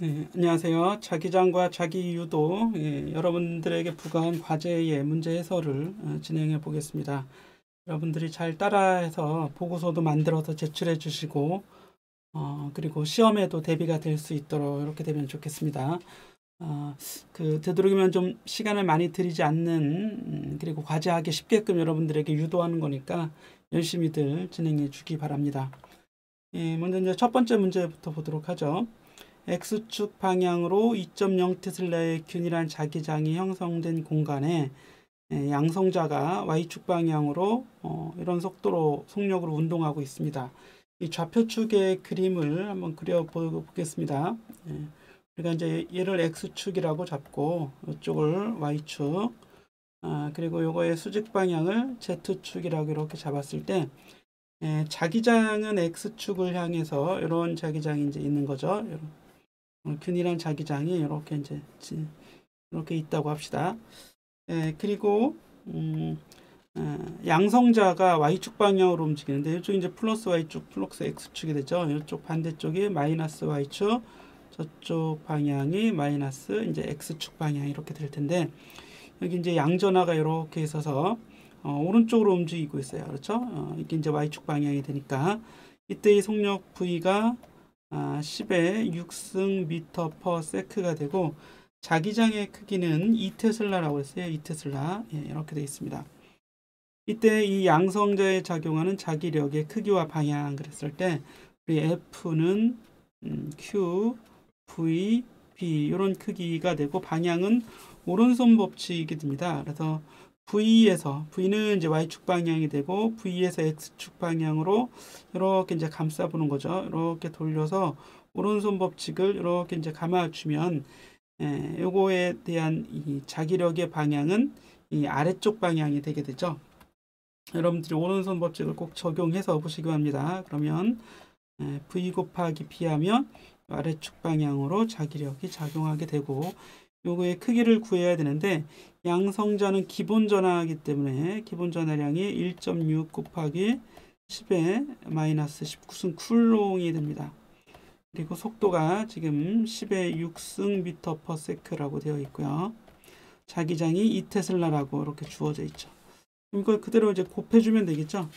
안녕하세요. 자기장과 자기유도 여러분들에게 부과한 과제의 문제 해설을 진행해 보겠습니다. 여러분들이 잘 따라해서 보고서도 만들어서 제출해 주시고 그리고 시험에도 대비가 될 수 있도록 이렇게 되면 좋겠습니다. 되도록이면 좀 시간을 많이 들이지 않는 그리고 과제하기 쉽게끔 여러분들에게 유도하는 거니까 열심히들 진행해 주기 바랍니다. 먼저 이제 첫 번째 문제부터 보도록 하죠. X축 방향으로 2.0 테슬라의 균일한 자기장이 형성된 공간에 양성자가 Y축 방향으로 이런 속력으로 운동하고 있습니다. 이 좌표축의 그림을 한번 그려보겠습니다. 그러니까 이제 얘를 X축이라고 잡고 이쪽을 Y축, 그리고 요거의 수직 방향을 Z축이라고 이렇게 잡았을 때 자기장은 X축을 향해서 이런 자기장이 이제 있는 거죠. 균일한 자기장이 이렇게 있다고 합시다. 그리고 양성자가 Y축 방향으로 움직이는데 이쪽 이제 플러스 Y축, 플러스 X축이 되죠. 이쪽 반대쪽이 마이너스 Y축, 저쪽 방향이 마이너스 이제 X축 방향 이렇게 될 텐데 여기 이제 양전하가 이렇게 있어서 오른쪽으로 움직이고 있어요. 그렇죠? 이게 이제 Y축 방향이 되니까 이때 이 속력 V가 10의 6승 미터 퍼 세크가 되고 자기장의 크기는 2테슬라라고 했어요. 2테슬라. 이렇게 되어 있습니다. 이때 이 양성자에 작용하는 자기력의 크기와 방향 그랬을 때 우리 F는 Q, V, B 이런 크기가 되고 방향은 오른손 법칙이 됩니다. 그래서 V는 이제 Y축 방향이 되고 V에서 X축 방향으로 이렇게 이제 감싸 보는 거죠. 이렇게 돌려서 오른손 법칙을 이렇게 이제 감아주면 요거에 대한 이 자기력의 방향은 이 아래쪽 방향이 되게 되죠. 여러분들이 오른손 법칙을 꼭 적용해서 보시기 바랍니다. 그러면 V 곱하기 B 하면 아래축 방향으로 자기력이 작용하게 되고 요거의 크기를 구해야 되는데 양성자는 기본 전하이기 때문에 기본 전하량이 1.6 곱하기 10의 마이너스 19승 쿨롱이 됩니다. 그리고 속도가 지금 10의 6승 미터 퍼 세크라고 되어 있고요. 자기장이 2테슬라라고 이렇게 주어져 있죠. 이걸 그대로 이제 곱해주면 되겠죠.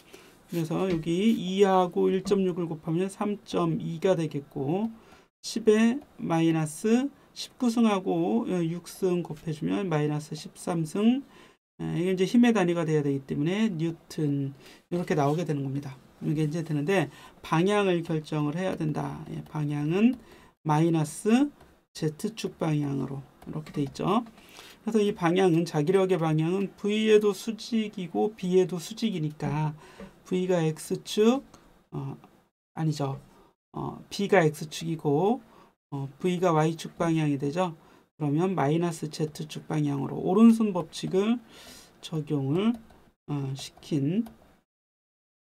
그래서 여기 2하고 1.6을 곱하면 3.2가 되겠고 10의 마이너스 19승하고 6승 곱해주면 마이너스 13승. 이게 이제 힘의 단위가 돼야 되기 때문에 뉴튼 이렇게 나오게 되는 겁니다. 이게 이제 되는데 방향을 결정을 해야 된다. 방향은 마이너스 Z축 방향으로 이렇게 돼 있죠. 그래서 이 방향은 자기력의 방향은 V에도 수직이고 B에도 수직이니까 V가 X축 아니죠. B가 X축이고 V가 Y축 방향이 되죠. 그러면 마이너스 Z축 방향으로 오른손 법칙을 적용을 시킨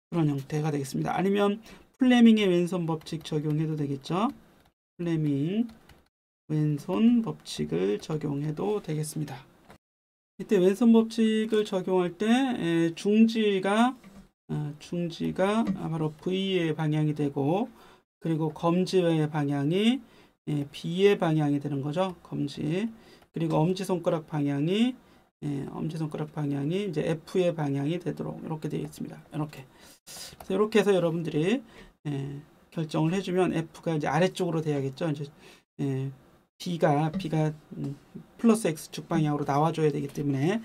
그런 형태가 되겠습니다. 아니면 플레밍의 왼손 법칙 적용해도 되겠죠. 플레밍 왼손 법칙을 적용해도 되겠습니다. 이때 왼손 법칙을 적용할 때 중지가 바로 V의 방향이 되고 그리고 검지의 방향이 B의 방향이 되는 거죠. 검지. 그리고 엄지손가락 방향이 이제 F의 방향이 되도록 이렇게 되어 있습니다. 이렇게 해서 여러분들이 결정을 해주면 F가 이제 아래쪽으로 돼야겠죠. 이제 B가 플러스 X축 방향으로 나와줘야 되기 때문에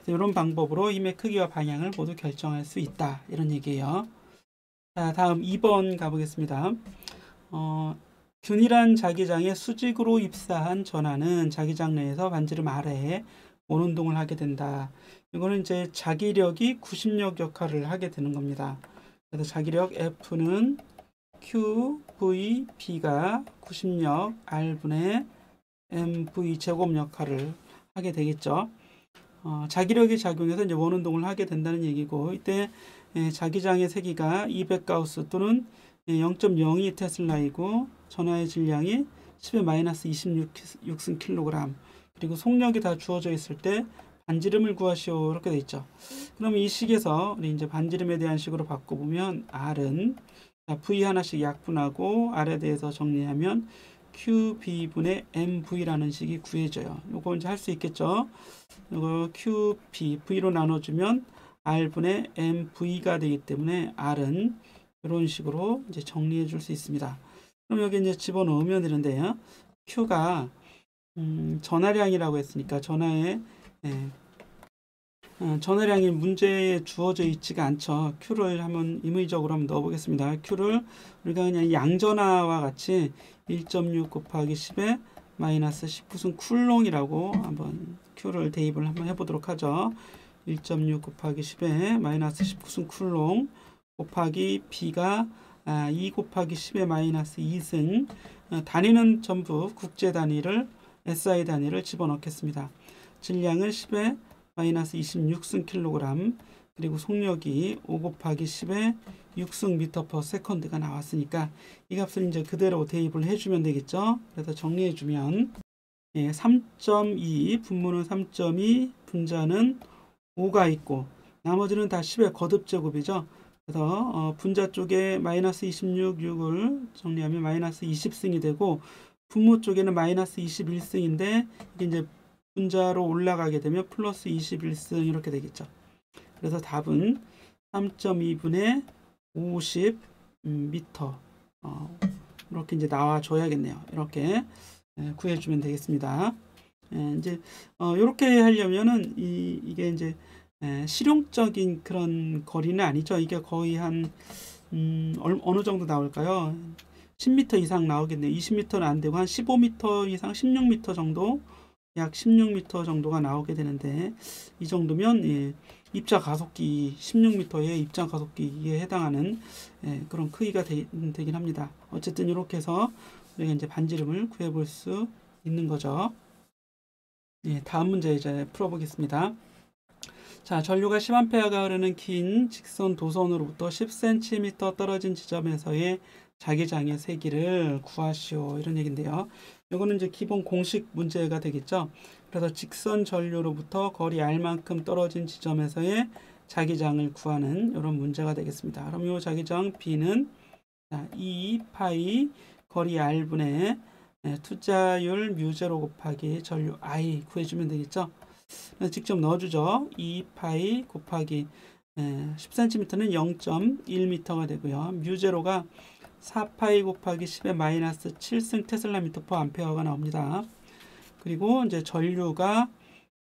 이런 방법으로 힘의 크기와 방향을 모두 결정할 수 있다. 이런 얘기예요. 자, 다음 2번 가보겠습니다. 균일한 자기장에 수직으로 입사한 전하는 자기장 내에서 반지름 아래에 원운동을 하게 된다. 이거는 이제 자기력이 구심력 역할을 하게 되는 겁니다. 그래서 자기력 F는 Q, V, B가 구심력 R분의 MV 제곱 역할을 하게 되겠죠. 자기력이 작용해서 이제 원운동을 하게 된다는 얘기고 이때 자기장의 세기가 200가우스 또는 0.02 테슬라이고 전하의 질량이 10의 마이너스 26승 킬로그램 그리고 속력이 다 주어져 있을 때 반지름을 구하시오 이렇게 돼 있죠. 그럼 이 식에서 우리 이제 반지름에 대한 식으로 바꿔보면 R은 V 하나씩 약분하고 R에 대해서 정리하면 QB분의 MV라는 식이 구해져요. 요거 이제 할 수 있겠죠. 이거 QB, V로 나눠주면 R분의 MV가 되기 때문에 R은 이런 식으로 이제 정리해 줄 수 있습니다. 그럼 여기 이제 집어넣으면 되는데요. Q가 전하량이라고 했으니까 전하의 전하량이 문제에 주어져 있지가 않죠. Q를 한번 임의적으로 한번 넣어보겠습니다. Q를 우리가 그냥 양전하와 같이 1.6 곱하기 10에 마이너스 19승 쿨롱이라고 한번 Q를 대입을 한번 해보도록 하죠. 1.6 곱하기 10에 마이너스 19승 쿨롱 곱하기 B가 2 곱하기 10에 마이너스 2승 단위는 전부 국제 단위를 SI 단위를 집어넣겠습니다. 질량을 10에 마이너스 26승 킬로그램 그리고 속력이 5 곱하기 10에 6승 미터 퍼 세컨드가 나왔으니까 이 값을 이제 그대로 대입을 해주면 되겠죠. 그래서 정리해주면 3.2 분모는 3.2 분자는 5가 있고 나머지는 다 10의 거듭제곱이죠. 그래서 분자 쪽에 마이너스 26, 6을 정리하면 마이너스 20승이 되고 분모 쪽에는 마이너스 21승인데 이게 이제 분자로 올라가게 되면 플러스 21승 이렇게 되겠죠. 그래서 답은 3.2분의 50 미터 이렇게 이제 나와줘야겠네요. 이렇게 구해주면 되겠습니다. 이제 이렇게 하려면은 이게 이제 실용적인 그런 거리는 아니죠. 이게 거의 한 어느 정도 나올까요? 10m 이상 나오겠네요. 20m는 안 되고 한 15m 이상 16m 정도 약 16m 정도가 나오게 되는데 이 정도면 입자 가속기 16m의 입자 가속기에 해당하는 그런 크기가 되긴 합니다. 어쨌든 이렇게 해서 우리가 이제 반지름을 구해볼 수 있는 거죠. 다음 문제 이제 풀어보겠습니다. 자, 전류가 10A가 흐르는 긴 직선 도선으로부터 10cm 떨어진 지점에서의 자기장의 세기를 구하시오. 이런 얘기인데요. 이거는 이제 기본 공식 문제가 되겠죠. 그래서 직선 전류로부터 거리 R만큼 떨어진 지점에서의 자기장을 구하는 이런 문제가 되겠습니다. 그럼 이 자기장 B는 2파이 거리 R분의 투자율 뮤0 곱하기 전류 I 구해주면 되겠죠. 직접 넣어주죠. 2파이 곱하기 10cm는 0.1m가 되고요. 뮤0가 4파이 곱하기 10의 마이너스 7승 테슬라 미터 퍼 암페어가 나옵니다. 그리고 이제 전류가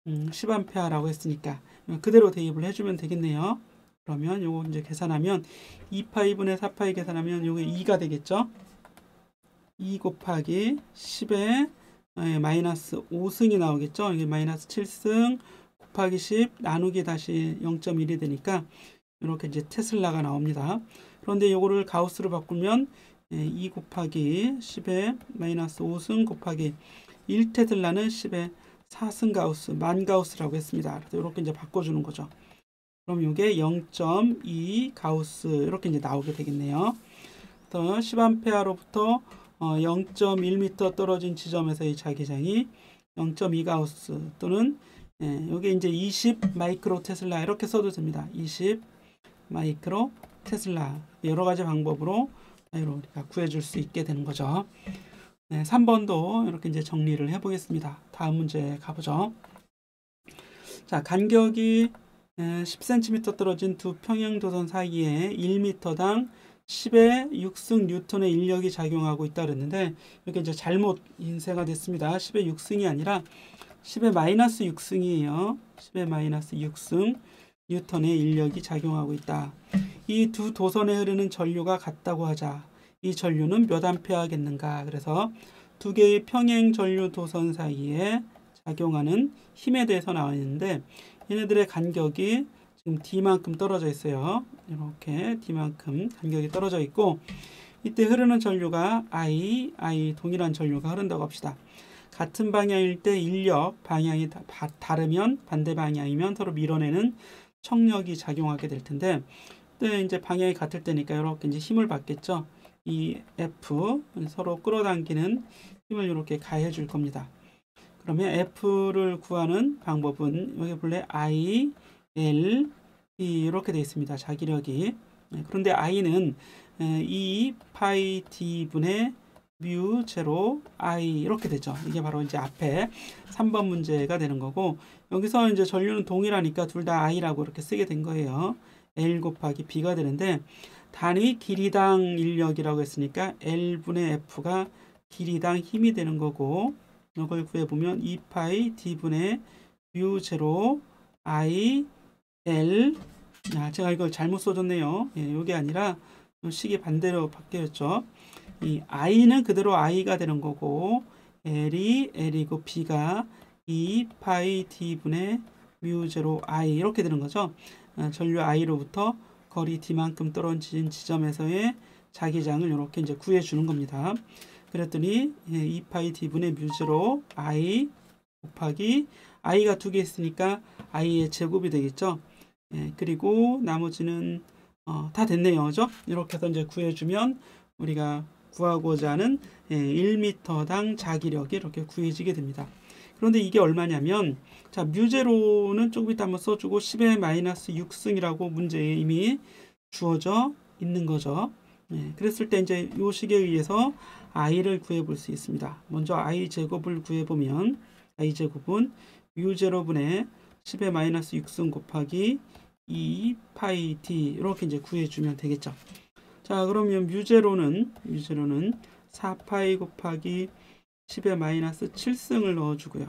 10암페어라고 했으니까 그대로 대입을 해주면 되겠네요. 그러면 요거 이제 계산하면 2파이분의 4파이 계산하면 요게 2가 되겠죠. 2 곱하기 10의 마이너스 5승이 나오겠죠. 이게 마이너스 7승 곱하기 10 나누기 다시 0.1이 되니까 이렇게 이제 테슬라가 나옵니다. 그런데 이거를 가우스로 바꾸면 2 곱하기 10의 마이너스 5승 곱하기 1테슬라는 10의 4승 가우스, 만 가우스라고 했습니다. 그래서 이렇게 이제 바꿔주는 거죠. 그럼 이게 0.2 가우스 이렇게 이제 나오게 되겠네요. 또 10암페어로부터 0.1m 떨어진 지점에서의 자기장이 0.2 가우스 또는 이게 이제 20 마이크로 테슬라 이렇게 써도 됩니다. 20 마이크로 테슬라 여러 가지 방법으로 우리가 구해줄 수 있게 되는 거죠. 3번도 이렇게 이제 정리를 해보겠습니다. 다음 문제 가보죠. 자, 간격이 10cm 떨어진 두 평행도선 사이에 1m당 10의 6승 뉴턴의 인력이 작용하고 있다 그랬는데 이렇게 이제 잘못 인쇄가 됐습니다. 10의 6승이 아니라 10의 마이너스 6승이에요. 10의 마이너스 6승 뉴턴의 인력이 작용하고 있다. 이 두 도선에 흐르는 전류가 같다고 하자. 이 전류는 몇 암페어겠는가? 그래서 두 개의 평행 전류 도선 사이에 작용하는 힘에 대해서 나와 있는데 얘네들의 간격이 지금 D만큼 떨어져 있어요. 이렇게 D만큼 간격이 떨어져 있고 이때 흐르는 전류가 I 동일한 전류가 흐른다고 합시다. 같은 방향일 때 인력 방향이 다르면 반대 방향이면 서로 밀어내는 척력이 작용하게 될 텐데 또 이제 방향이 같을 때니까 이렇게 이제 힘을 받겠죠. 이 F 서로 끌어당기는 힘을 이렇게 가해 줄 겁니다. 그러면 F를 구하는 방법은 여기 볼래 I, L, E 이렇게 되어 있습니다. 자기력이. 그런데 I는 2 파이 D 분의 뮤 제로 I 이렇게 되죠. 이게 바로 이제 앞에 3번 문제가 되는 거고, 여기서 이제 전류는 동일하니까 둘 다 I라고 이렇게 쓰게 된 거예요. L 곱하기 B가 되는데, 단위 길이당 인력이라고 했으니까 L분의 F가 길이당 힘이 되는 거고, 이걸 구해보면 2파이 D분의 뮤 제로 I L. 제가 이걸 잘못 써줬네요. 이게 아니라 식이 반대로 바뀌었죠. 이 I는 그대로 I가 되는 거고, L이 L이고 B가 2파이 D분의 뮤 제로 I 이렇게 되는 거죠. 전류 I로부터 거리 D만큼 떨어진 지점에서의 자기장을 이렇게 이제 구해주는 겁니다. 그랬더니 2파이 D분의 뮤 제로 I 곱하기 I가 두 개 있으니까 I의 제곱이 되겠죠. 그리고 나머지는 다 됐네요. 그죠? 이렇게 해서 이제 구해주면 우리가 구하고자 하는 1m당 자기력이 이렇게 구해지게 됩니다. 그런데 이게 얼마냐면, 자, 뮤제로는 조금 이따 한번 써주고 10의 마이너스 6승이라고 문제에 이미 주어져 있는 거죠. 그랬을 때 이제 요 식에 의해서 i를 구해볼 수 있습니다. 먼저 i 제곱을 구해보면 i 제곱은 뮤제로분의 10의 마이너스 6승 곱하기 2파이 d 이렇게 이제 구해주면 되겠죠. 자, 그러면 뮤제로는 4파이 곱하기 10의 마이너스 7승을 넣어주고요.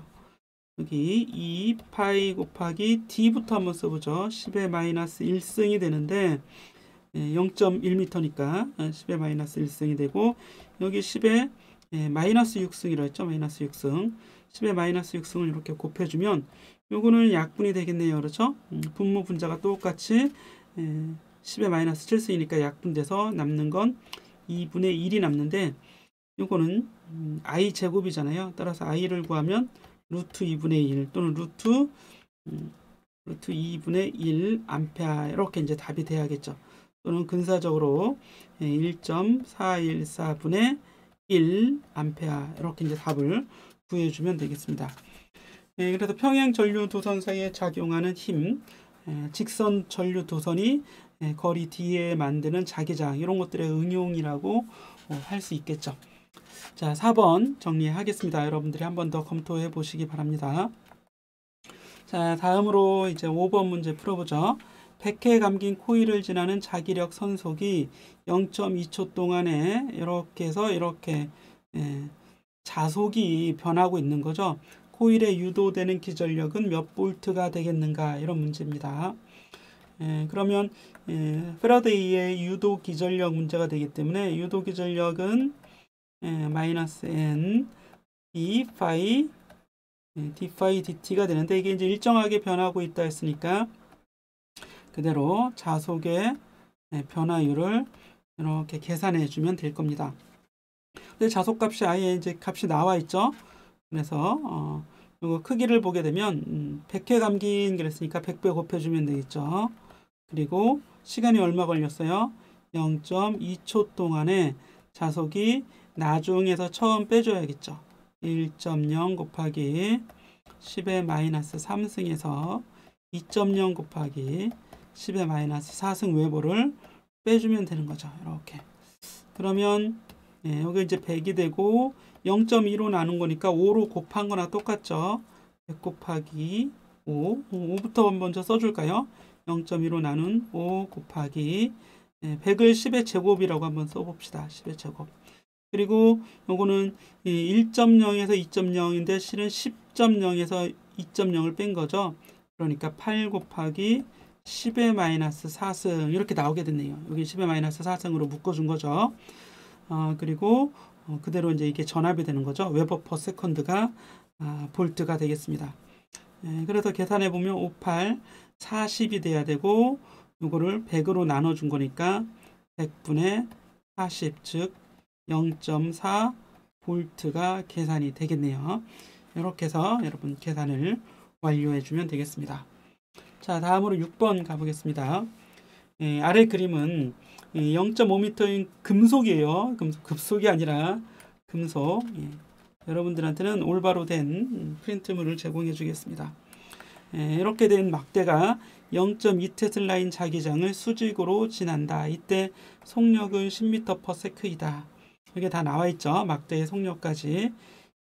여기 2파이 곱하기 d부터 한번 써보죠. 10의 마이너스 1승이 되는데 0.1m니까 10의 마이너스 1승이 되고, 여기 10의 마이너스 6승이라고 했죠. 마이너스 6승. 10의 마이너스 6승을 이렇게 곱해주면 요거는 약분이 되겠네요. 그렇죠? 분모 분자가 똑같이 10의 마이너스 7승이니까 약분돼서 남는 건 2분의 1이 남는데, 요거는 i 제곱이잖아요. 따라서 i를 구하면 루트 2분의 1 또는 루트 2분의 1 암페아 이렇게 이제 답이 돼야겠죠. 또는 근사적으로 1.414분의 1 암페아 이렇게 이제 답을 구해주면 되겠습니다. 그래서 평행 전류 도선 사이에 작용하는 힘, 직선 전류 도선이 거리 D에 만드는 자기장, 이런 것들의 응용이라고 할 수 있겠죠. 자, 4번 정리하겠습니다. 여러분들이 한 번 더 검토해 보시기 바랍니다. 자, 다음으로 이제 5번 문제 풀어보죠. 100회 감긴 코일을 지나는 자기력 선속이 0.2초 동안에 이렇게 해서 이렇게 자속이 변하고 있는 거죠. 코일에 유도되는 기전력은 몇 볼트가 되겠는가, 이런 문제입니다. 그러면 패러데이의 유도 기전력 문제가 되기 때문에 유도 기전력은 마이너스 n d 파이 dt가 되는데, 이게 이제 일정하게 변하고 있다 했으니까 그대로 자속의 변화율을 이렇게 계산해 주면 될 겁니다. 근데 자속값이 아예 이제 값이 나와 있죠. 그래서 이거 크기를 보게 되면 100회 감긴 그랬으니까 100배 곱해주면 되겠죠. 그리고 시간이 얼마 걸렸어요? 0.2초 동안에 자속이 나중에서 처음 빼줘야겠죠. 1.0 곱하기 10의 마이너스 3승에서 2.0 곱하기 10의 마이너스 4승 웨버를 빼주면 되는 거죠. 이렇게. 그러면 여기 이제 100이 되고 0.2로 나눈 거니까 5로 곱한 거나 똑같죠. 100 곱하기 5부터 먼저 써줄까요? 0.2로 나눈 5 곱하기 100을 10의 제곱이라고 한번 써봅시다. 10의 제곱. 그리고 요거는 1.0에서 2.0인데 실은 10.0에서 2.0을 뺀 거죠. 그러니까 8 곱하기 10의 마이너스 4승 이렇게 나오게 됐네요. 여기 10의 마이너스 4승으로 묶어준 거죠. 그리고 그대로 이제 이게 전압이 되는 거죠. 웨버 퍼 세컨드가 볼트가 되겠습니다. 그래서 계산해 보면 58, 40이 돼야 되고, 이거를 100으로 나눠준 거니까 100분의 40, 즉 0.4 볼트가 계산이 되겠네요. 이렇게 해서 여러분 계산을 완료해 주면 되겠습니다. 자, 다음으로 6번 가보겠습니다. 아래 그림은 0.5m인 금속이에요. 급속이 아니라 금속. 여러분들한테는 올바로 된 프린트물을 제공해 주겠습니다. 이렇게 된 막대가 0.2 테슬라인 자기장을 수직으로 지난다. 이때 속력은 10m/s이다. 여기 다 나와 있죠. 막대의 속력까지.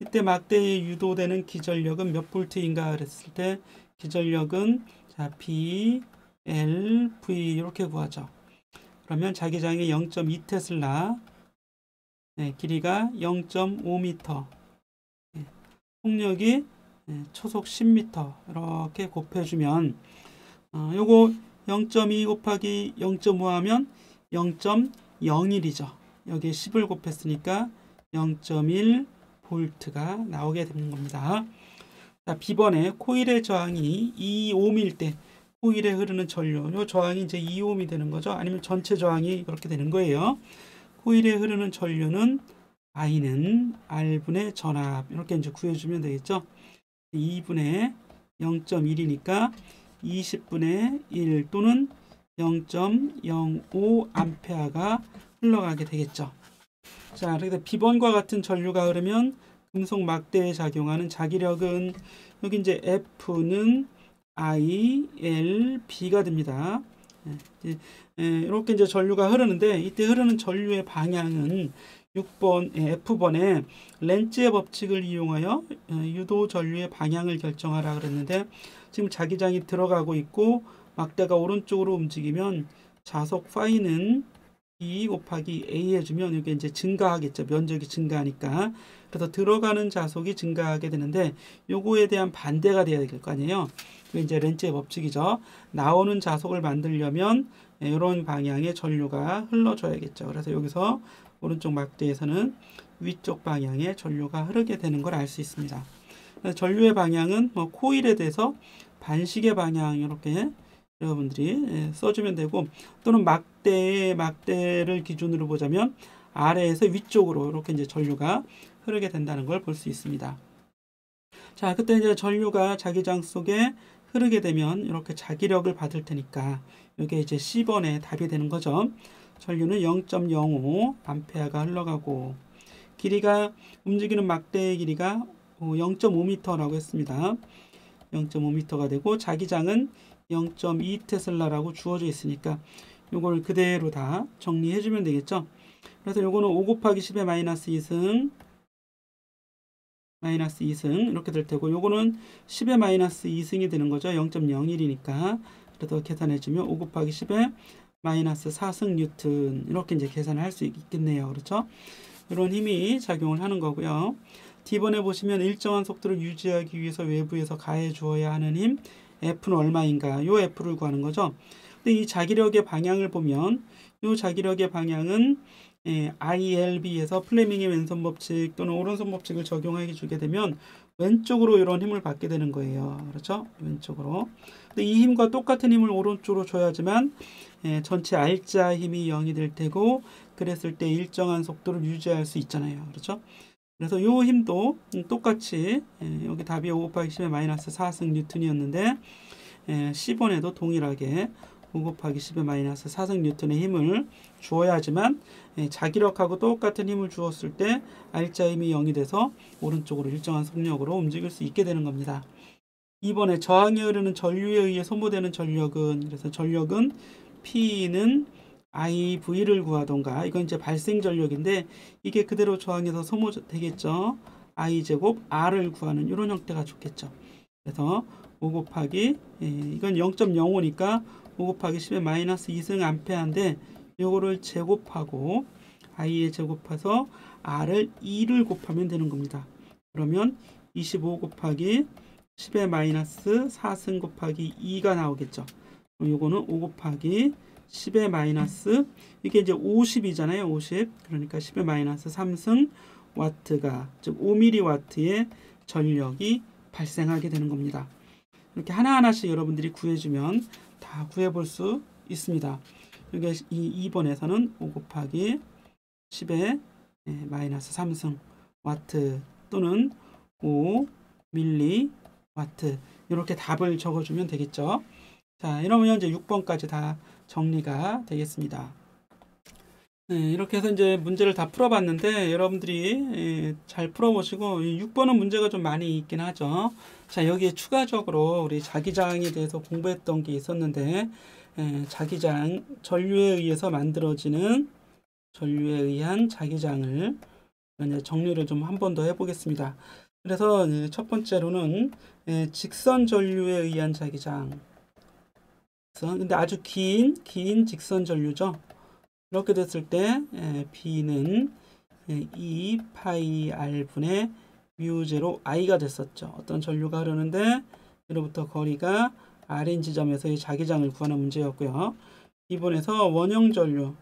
이때 막대에 유도되는 기전력은 몇 볼트인가 그랬을 때 기전력은 자 B, L, V 이렇게 구하죠. 그러면 자기장이 0.2 테슬라, 길이가 0.5m, 속력이 초속 10m 이렇게 곱해주면 요거 0.2 곱하기 0.5 하면 0.01이죠. 여기에 10을 곱했으니까 0.1 볼트가 나오게 되는 겁니다. 자, B번에 코일의 저항이 2ohm일 때 코일에 흐르는 전류, 요 저항이 이제 2ohm이 되는 거죠. 아니면 전체 저항이 그렇게 되는 거예요. 코일에 흐르는 전류는 I는 R분의 전압 이렇게 이제 구해주면 되겠죠. 2분의 0.1이니까 20분의 1 또는 0.05 암페어가 흘러가게 되겠죠. 자, 그래서 B번과 같은 전류가 흐르면 금속 막대에 작용하는 자기력은 여기 이제 F는 I, L, B가 됩니다. 이렇게 이제 전류가 흐르는데 이때 흐르는 전류의 방향은 6번 F번에 렌츠의 법칙을 이용하여 유도 전류의 방향을 결정하라 그랬는데 지금 자기장이 들어가고 있고 막대가 오른쪽으로 움직이면 자속 파이는 E 곱하기 A 해주면 이게 이제 증가하겠죠. 면적이 증가하니까. 그래서 들어가는 자속이 증가하게 되는데 요거에 대한 반대가 돼야 될 거 아니에요. 그게 이제 렌츠의 법칙이죠. 나오는 자속을 만들려면 이런 방향의 전류가 흘러줘야겠죠. 그래서 여기서 오른쪽 막대에서는 위쪽 방향의 전류가 흐르게 되는 걸 알 수 있습니다. 전류의 방향은 뭐 코일에 대해서 반시계 방향 이렇게 여러분들이 써주면 되고 또는 막대를 기준으로 보자면 아래에서 위쪽으로 이렇게 이제 전류가 흐르게 된다는 걸 볼 수 있습니다. 자, 그때 이제 전류가 자기장 속에 흐르게 되면 이렇게 자기력을 받을 테니까 이게 이제 C번의 답이 되는 거죠. 전류는 0.05 암페어가 흘러가고 길이가 움직이는 막대의 길이가 0.5m라고 했습니다. 0.5m가 되고 자기장은 0.2 테슬라라고 주어져 있으니까 이걸 그대로 다 정리해 주면 되겠죠. 그래서 요거는 5 곱하기 10의 마이너스 2승 이렇게 될 테고 요거는 10의 마이너스 2승이 되는 거죠. 0.01이니까 그래서 계산해 주면 5 곱하기 10의 마이너스 4승 뉴턴 이렇게 이제 계산을 할 수 있겠네요. 그렇죠? 이런 힘이 작용을 하는 거고요. D번에 보시면 일정한 속도를 유지하기 위해서 외부에서 가해 주어야 하는 힘 F는 얼마인가? 요 F를 구하는 거죠. 근데 이 자기력의 방향을 보면 요 자기력의 방향은 ILB에서 플레밍의 왼손 법칙 또는 오른손 법칙을 적용해 주게 되면 왼쪽으로 이런 힘을 받게 되는 거예요. 그렇죠? 왼쪽으로. 근데 이 힘과 똑같은 힘을 오른쪽으로 줘야지만 전체 R자 힘이 0이 될 테고 그랬을 때 일정한 속도를 유지할 수 있잖아요. 그렇죠? 그래서 이 힘도 똑같이 여기 답이 5 곱하기 10의 마이너스 4승 뉴턴이었는데 C번에도 동일하게 5 곱하기 10의 마이너스 4승 뉴턴의 힘을 주어야지만 자기력하고 똑같은 힘을 주었을 때 R자 힘이 0이 돼서 오른쪽으로 일정한 속력으로 움직일 수 있게 되는 겁니다. 이번에 저항이 흐르는 전류에 의해 소모되는 전력은 그래서 전력은 P는 IV를 구하던가 이건 이제 발생 전력인데 이게 그대로 저항해서 소모되겠죠. I제곱 R을 구하는 이런 형태가 좋겠죠. 그래서 5 곱하기 이건 0.05니까 5 곱하기 10의 마이너스 2승 암페어인데 요거를 제곱하고 I에 제곱해서 R을 2를 곱하면 되는 겁니다. 그러면 25 곱하기 10의 마이너스 4승 곱하기 2가 나오겠죠. 요거는 5 곱하기 10의 마이너스 이게 이제 50이잖아요. 50 그러니까 10의 마이너스 3승 와트가 즉 5mW의 전력이 발생하게 되는 겁니다. 이렇게 하나하나씩 여러분들이 구해주면 다 구해볼 수 있습니다. 이게 이 2번에서는 5 곱하기 10의 마이너스 3승 와트 또는 5 밀리와트 이렇게 답을 적어주면 되겠죠. 자, 이러면 이제 6번까지 다 정리가 되겠습니다. 이렇게 해서 이제 문제를 다 풀어봤는데 여러분들이 잘 풀어보시고 6번은 문제가 좀 많이 있긴 하죠. 자, 여기에 추가적으로 우리 자기장에 대해서 공부했던 게 있었는데 자기장 전류에 의해서 만들어지는 전류에 의한 자기장을 이제 정리를 좀 한 번 더 해보겠습니다. 그래서 첫 번째로는 직선 전류에 의한 자기장. 근데 아주 긴 직선 전류죠. 이렇게 됐을 때 B는 2 파이 R 분의 뮤 제로 I가 됐었죠. 어떤 전류가 흐르는데 이로부터 거리가 R인 지점에서의 자기장을 구하는 문제였고요. 이번에서 원형 전류는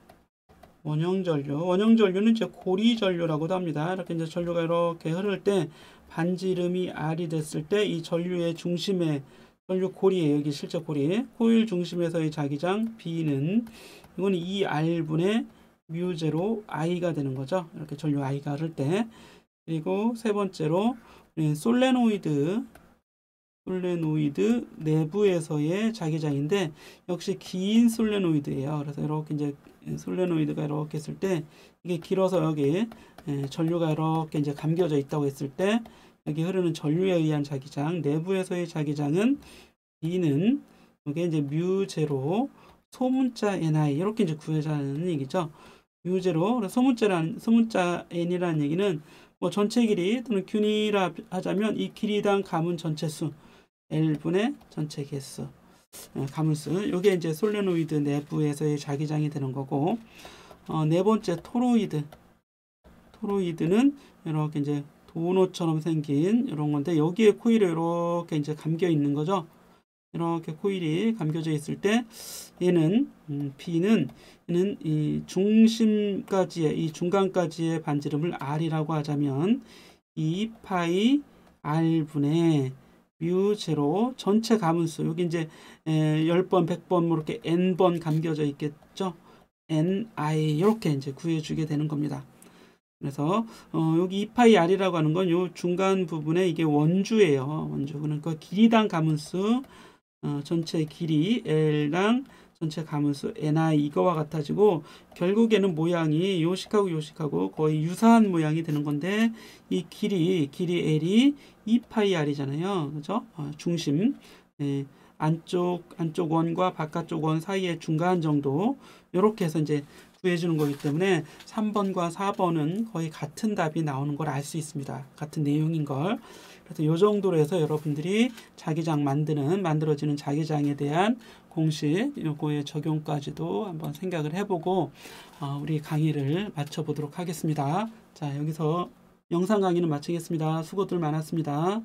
이제 고리 전류라고도 합니다. 이렇게 이제 전류가 이렇게 흐를 때 반지름이 R이 됐을 때 이 전류의 중심에 전류 고리에 여기 실제 고리 코일 중심에서의 자기장 B는 이거는 2R분의 뮤 제로 I가 되는 거죠. 이렇게 전류 I가 흐를 때. 그리고 세 번째로 솔레노이드 내부에서의 자기장인데 역시 긴 솔레노이드예요. 그래서 이렇게 이제 솔레노이드가 이렇게 했을 때 이게 길어서 여기 전류가 이렇게 이제 감겨져 있다고 했을 때 여기 흐르는 전류에 의한 자기장, 내부에서의 자기장은 B는 이게 이제 뮤 제로 소문자 NI 이렇게 이제 구해자는 얘기죠. 뮤 제로 소문자 N이라는 얘기는 뭐 전체 길이 또는 균이라 하자면 이 길이당 가문 전체 수 L분의 전체 개수 가물수 이게 이제 솔레노이드 내부에서의 자기장이 되는 거고 네 번째 토로이드는 이렇게 이제 도넛처럼 생긴 이런 건데 여기에 코일이 이렇게 이제 감겨 있는 거죠. 이렇게 코일이 감겨져 있을 때 얘는 B는 이 중심까지의 이 중간까지의 반지름을 R이라고 하자면 2파이 R분의 뮤 제로 전체 가문수 여기 이제 10번 100번 뭐 이렇게 n번 감겨져 있겠죠. ni 이렇게 이제 구해주게 되는 겁니다. 그래서 여기 2파이 r이라고 하는 건 요 중간 부분에 이게 원주예요. 원주. 그러니까 길이당 가문수 전체 길이 L당 전체 가문수 ni 이거와 같아지고 결국에는 모양이 요식하고 거의 유사한 모양이 되는 건데 이 길이 L이 2파이 r이잖아요. 그죠? 중심 안쪽 원과 바깥쪽 원 사이의 중간 정도 이렇게 해서 이제 구해주는 거기 때문에 3번과 4번은 거의 같은 답이 나오는 걸 알 수 있습니다. 같은 내용인 걸. 그래서 이 정도로 해서 여러분들이 자기장 만들어지는 자기장에 대한 공식 요거의 적용까지도 한번 생각을 해보고 우리 강의를 마쳐보도록 하겠습니다. 자, 여기서 영상 강의는 마치겠습니다. 수고들 많았습니다.